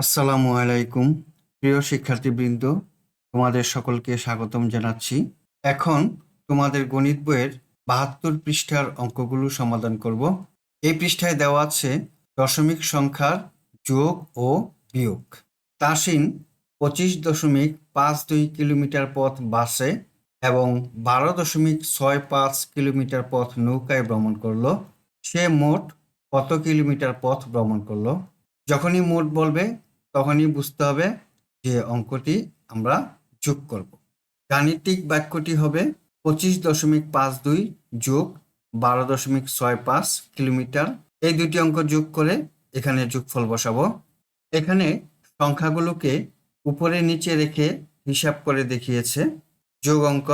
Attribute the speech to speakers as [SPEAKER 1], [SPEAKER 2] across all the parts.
[SPEAKER 1] আসসালামু আলাইকুম প্রিয় শিক্ষার্থীবৃন্দ, তোমাদের সকলকে স্বাগতম জানাচ্ছি। এখন তোমাদের গণিত বইয়ের ৭২ পৃষ্ঠার অঙ্কগুলো সমাধান করব। এই পৃষ্ঠায় দেওয়া আছে দশমিক সংখ্যার যোগ ও বিয়োগ। তাসিন ২৫.৫২ কিলোমিটার পথ বাসে এবং ১২.৬৫ কিলোমিটার পথ নৌকায় ভ্রমণ করলো। সে মোট কত কিলোমিটার পথ ভ্রমণ করলো? যখনই মোট বলবে তখনই বুঝতে হবে যে অঙ্কটি আমরা যোগ করব। গাণিতিক বাক্যটি হবে ২৫.৫২ যোগ ১২.৬৫ কিলোমিটার। এই দুটি অঙ্ক যোগ করে এখানে যোগফল বসাবো। এখানে সংখ্যাগুলোকে উপরে নিচে রেখে হিসাব করে দেখিয়েছে। যোগ অঙ্ক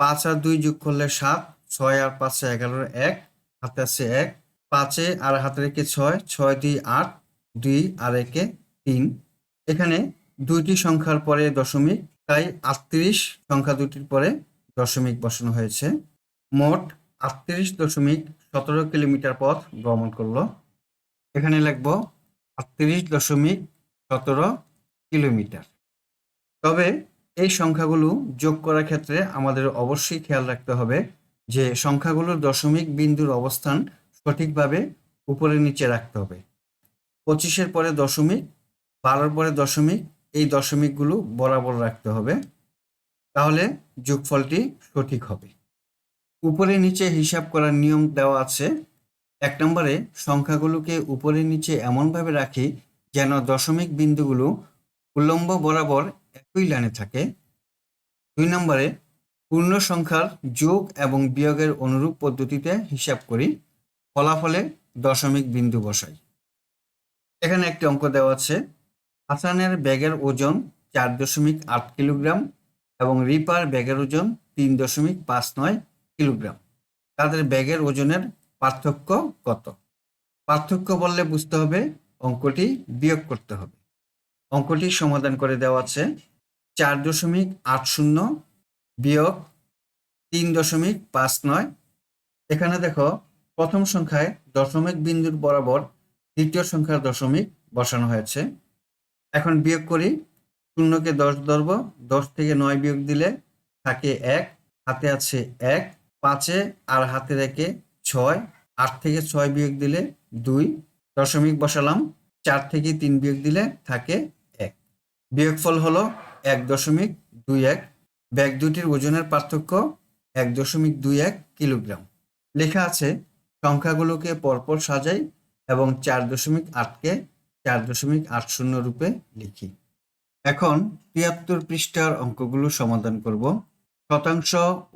[SPEAKER 1] ৫ আর ২ যোগ করলে ৭, ৬ আর ৫ ১১, ১ হাতে আছে ১, ৫ আর হাতে রেখে ৬, ৬ ২ ৮, ২ আর ১ ৩। এখানে দুইটি সংখ্যার পরে দশমিক, তাই ৩৮ সংখ্যা দুটির পরে দশমিক বসানো হয়েছে। মোট ৩৮.১৭ কিলোমিটার পথ ভ্রমণ করলো। এখানে লিখব ৩৮.১৭ কিলোমিটার। তবে এই সংখ্যাগুলো যোগ করার ক্ষেত্রে আমাদের অবশ্যই খেয়াল রাখতে হবে যে সংখ্যাগুলোর দশমিক বিন্দুর অবস্থান সঠিকভাবে উপরে নিচে রাখতে হবে। ২৫-এর পরে দশমিক, ১২-এর পরে দশমিক, এই দশমিকগুলো বরাবর রাখতে হবে, তাহলে যোগফলটি সঠিক হবে। উপরে নিচে হিসাব করার নিয়ম দেওয়া আছে। ১ নম্বরে সংখ্যাগুলোকে উপরে নিচে এমনভাবে রাখি যেন দশমিক বিন্দুগুলো উল্লম্ব বরাবর একই লাইনে থাকে। ২ নম্বরে পূর্ণ সংখ্যার যোগ এবং বিয়োগের অনুরূপ পদ্ধতিতে হিসাব করি, ফলাফলে দশমিক বিন্দু বসাই। এখানে একটি অঙ্ক দেওয়া আছে। হাসানের ব্যাগের ওজন ৪.৮ কিলোগ্রাম এবং রিপার ব্যাগের ওজন ৩.৫৯ কিলোগ্রাম। তাদের ব্যাগের ওজনের পার্থক্য কত? পার্থক্য বললে বুঝতে হবে অঙ্কটি বিয়োগ করতে হবে। অঙ্কটি সমাধান করে দেওয়া আছে। ৪.৮০ বিয়োগ ৩.৫৯। এখানে দেখো প্রথম সংখ্যায় দশমিক বিন্দুর বরাবর দ্বিতীয় সংখ্যার দশমিক বসানো হয়েছে। এখন বিয়োগ করি। ০কে ১০ ধরব, ১০ থেকে ৯ বিয়োগ দিলে থাকে ১, হাতে আছে ১, ৫ আর হাতে রেখে ৬, ৮ থেকে ৬ বিয়োগ দিলে ২, দশমিক বসালাম। ৪ থেকে ৩ বিয়োগ দিলে থাকে ১। বিয়োগফল হলো ১.২১। ব্যাগ দুটির ওজনের পার্থক্য ১.২১ কিলোগ্রাম। লেখা আছে সংখ্যাগুলোকে পরপর সাজাই এবং ৪.৮কে ৪.৮০ রূপে লিখি। এখন ৭৩ পৃষ্ঠার অঙ্কগুলো সমাধান করব। শতাংশ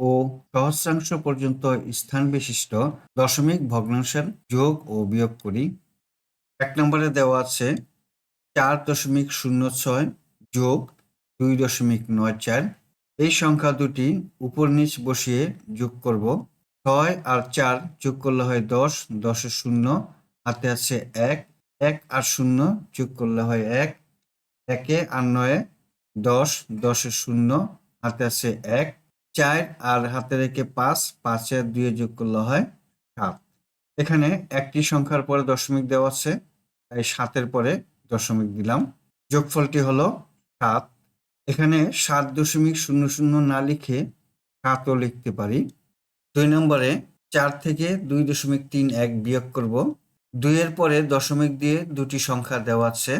[SPEAKER 1] ও সহস্রাংশ পর্যন্ত স্থান বিশিষ্ট দশমিক ভগ্নাংশের যোগ ও বিয়োগ করি। ১ নম্বরে দেওয়া আছে ৪.০৬ যোগ ২.৯৪। এই সংখ্যা দুটি উপর নিচ বসিয়ে যোগ করব। ৬ আর ৪ যোগ করলে হয় ১০, ১০-এর ০ হাতে আছে ১, ১ আর ০ যোগ করলে হয় ১, ১ আর ৯ ১০, ১০-এর ০ হাতে আছে ১, ৪ আর হাতে রেখে ৫, ৫ আর ২ যোগ করলে হয় ৭। এখানে একটি সংখ্যার পরে দশমিক দেওয়া আছে, তাই ৭-এর পরে দশমিক দিলাম। যোগফলটি হলো ৭। এখানে ৭.০০ না লিখে ৭ও লিখতে পারি। ২ নম্বরে ৪ থেকে ২.৩১ বিয়োগ করব। ২-এর পরে দশমিক দিয়ে দুটি সংখ্যা দেওয়া আছে,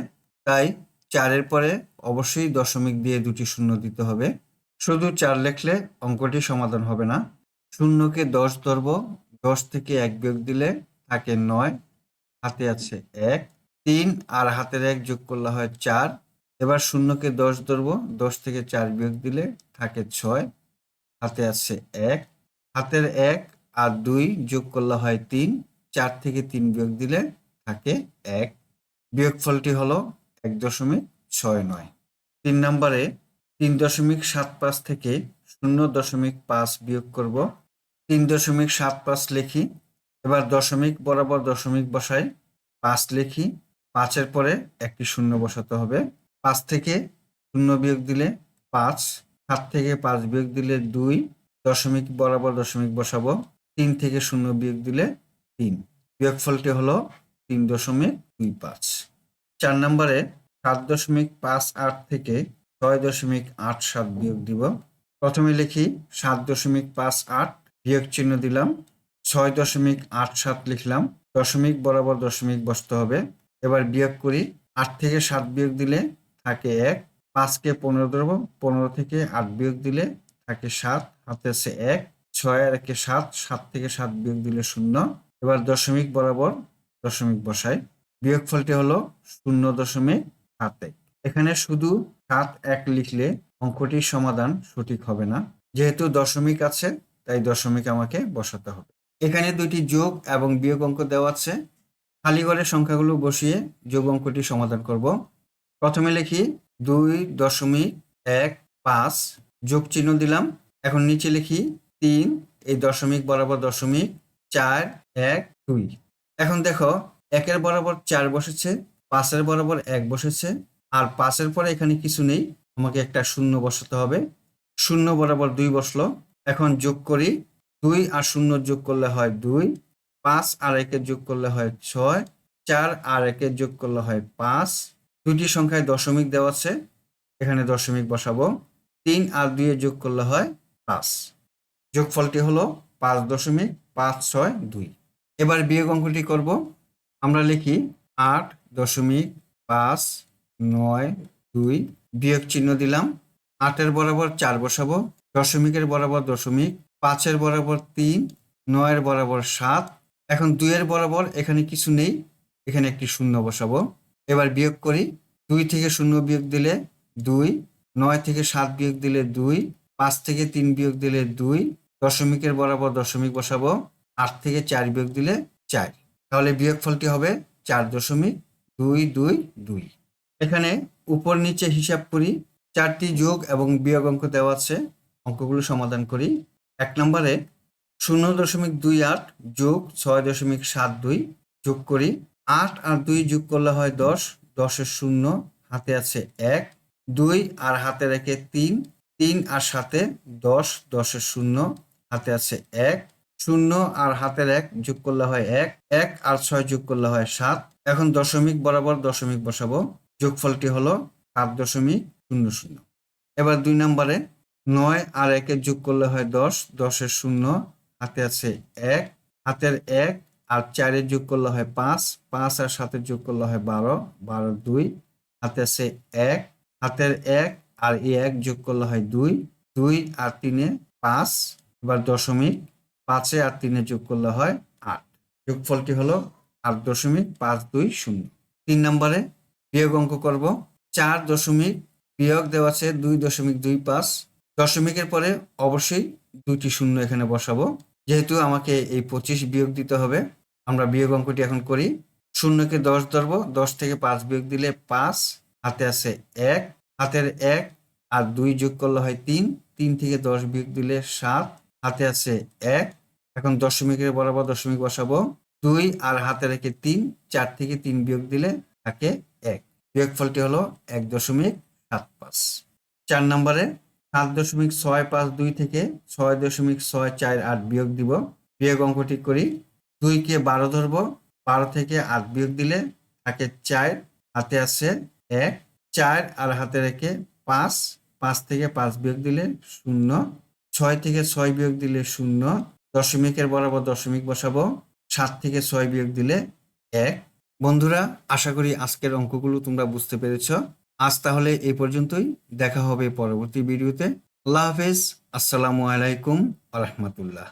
[SPEAKER 1] তাই ৪-এর পরে অবশ্যই দশমিক দিয়ে দুটি শূন্য দিতে হবে। শুধু ৪ লিখলে অঙ্কটি সমাধান হবে না। ০কে ১০ ধরব, ১০ থেকে ১ বিয়োগ দিলে থাকে ৯, হাতে আছে ১, ৩ আর হাতের ১ যোগ করলে হয় ৪। এবার ০কে ১০ ধরব, ১০ থেকে ৪ বিয়োগ দিলে থাকে ৬, হাতে আছে ১, হাতের ১ আর ২ যোগ করলে হয় ৩, ৪ থেকে ৩ বিয়োগ দিলে থাকে ১। বিয়োগফলটি হলো ১.৬৯। ৩ নম্বরে ৩.৭৫ থেকে ০.৫ বিয়োগ করব। ৩.৭৫ লিখি। এবার দশমিক বরাবর দশমিক বসাই, ৫ লিখি। ৫-এর পরে একটি শূন্য বসাতে হবে। ৫ থেকে ০ বিয়োগ দিলে ৫, ৭ থেকে ৫ বিয়োগ দিলে ২, দশমিক বরাবর দশমিক বসাবো। ৩ থেকে ০ বিয়োগ দিলে ৩। বিয়োগফলটি হলো ৩.২৫। ৪ নম্বরে 7.58 থেকে 6.87 বিয়োগ দিব। প্রথমে লিখি 7.58 বিয়োগ চিহ্ন দিলাম, 6.87 লিখলাম, দশমিক বরাবর দশমিক বসতে হবে। এবার বিয়োগ করি, 8 থেকে 7 বিয়োগ দিলে থাকে 1, 5কে 15 ধরবো, 15 থেকে 8 বিয়োগ দিলে থাকে 7, হাতে আছে 1, 6 আর 1 7, 7 থেকে 7 বিয়োগ দিলে 0। এবার দশমিক বরাবর দশমিক বসাই, বিয়োগফলটি হলো 0.71। এখানে শুধু 7 1 লিখলে অঙ্কটির সমাধান সঠিক হবে না, যেহেতু দশমিক আছে তাই দশমিক আমাকে বসাতে হবে। এখানে দুইটি যোগ এবং বিয়োগ অঙ্ক দেওয়া আছে, খালি ঘরের সংখ্যাগুলো বসিয়ে যোগ অঙ্কটি সমাধান করব। প্রথমে লিখি 2.15 যোগ চিহ্ন দিলাম। এখন নিচে লিখি 3, এই দশমিক বরাবর দশমিক, 4 1 2। এখন দেখো 1-এর বরাবর 4 বসেছে, 5-এর বরাবর 1 বসেছে, আর 5-এর পরে এখানে কিছু নেই, আমাকে একটা শূন্য বসাতে হবে। 0 বরাবর 2 বসলো। এখন যোগ করি, 2 আর 0 যোগ করলে হয় 2, 5 আর 1 যোগ করলে হয় 6, 4 আর 1 যোগ করলে হয় 5। দুটি সংখ্যায় দশমিক দেওয়া আছে, এখানে দশমিক বসাবো। 3 আর 2 যোগ করলে হয় 5। যোগফলটি হলো 5.562। এবার বিয়োগ অঙ্কটি করব। আমরা লিখি 8.592 বিয়োগ চিহ্ন দিলাম। 8-এর বরাবর 4 বসাবো, দশমিকের বরাবর দশমিক, 5-এর বরাবর 3, 9-এর বরাবর 7। এখন 2-এর বরাবর এখানে কিছু নেই, এখানে একটি শূন্য বসাবো। এবার বিয়োগ করি, 2 থেকে 0 বিয়োগ দিলে 2, 9 থেকে 7 বিয়োগ দিলে 2, 5 থেকে 3 বিয়োগ দিলে 2, দশমিকের বরাবর দশমিক বসাবো, 8 থেকে 4 বিয়োগ দিলে 4। তাহলে বিয়োগফলটি হবে 4.222। এখানে উপর নিচে হিসাব করি, 4টি যোগ এবং বিয়োগ অঙ্ক দেওয়া আছে, অঙ্কগুলো সমাধান করি। 1 নম্বরে 0.28 যোগ 6.72 যোগ করি, 8 আর 2 যোগ করলে হয় 10, 10-এর 0, হাতে আছে 1, 2 আর হাতের 1-এ 3, 3 আর 7-এ 10, 10-এর 0, হাতে আছে 1, 0 আর হাতের 1 যোগ করলে হয় 1, 1 আর 6 যোগ করলে হয় 7। এখন দশমিক বরাবর দশমিক বসাবো, যোগফলটি হলো 7.00। এবার 2 নম্বরে 9 আর 1 যোগ করলে হয় 10, 10-এর 0, হাতে আছে 1, হাতের 1 আর 4 যোগ করলে হয় 5, 5 আর 7 যোগ করলে হয় 12, 12 2, হাতে আছে 1, হাতের 1 আর 1 যোগ করলে হয় 2, 2 আর 3-এ 5। এবার দশমিক, 5 আর 3 যোগ করলে হয় 8। যোগফলটি হলো 8.520। 3 নম্বরে বিয়োগ অঙ্ক করব। 4 দশমিক বিয়োগ দেওয়া আছে 2.25, দশমিকের পরে অবশ্যই দুইটি শূন্য এখানে বসাবো, যেহেতু আমাকে এই 25 বিয়োগ দিতে হবে। আমরা বিয়োগ অঙ্কটি এখন করি। 0-কে 10 ধরবো, 10 থেকে 5 বিয়োগ দিলে 5, হাতে আছে 1, হাতের 1 আর 2 যোগ করলে হয় 3, 3 থেকে 10 বিয়োগ দিলে 7, হাতে আছে 1। এখন দশমিকের বরাবর দশমিক বসাবো, 2 আর হাতের 1-এ 3, 4 থেকে 3 বিয়োগ দিলে থাকে 1। বিয়োগফলটি হলো 1.75। 4 নম্বরে 7.652 থেকে 6.648 বিয়োগ দিব। বিয়োগ অঙ্কটি করি, 2-কে 12 ধরবো, 12 থেকে 8 বিয়োগ দিলে থাকে 4, হাতে আছে 1, 4 আর হাতের 1-এ 5, 5 থেকে 5 বিয়োগ দিলে 0, 6 থেকে 6 বিয়োগ দিলে 0, দশমিকের বরাবর দশমিক বসাবো, 7 থেকে 6 বিয়োগ দিলে 1। বন্ধুরা, আশা করি আজকের অঙ্কগুলো তোমরা বুঝতে পেরেছ। আজ তাহলে এই পর্যন্তই, দেখা হবে পরবর্তী ভিডিওতে। আল্লাহ হাফেজ, আসসালামু আলাইকুম ওয়া রাহমাতুল্লাহ।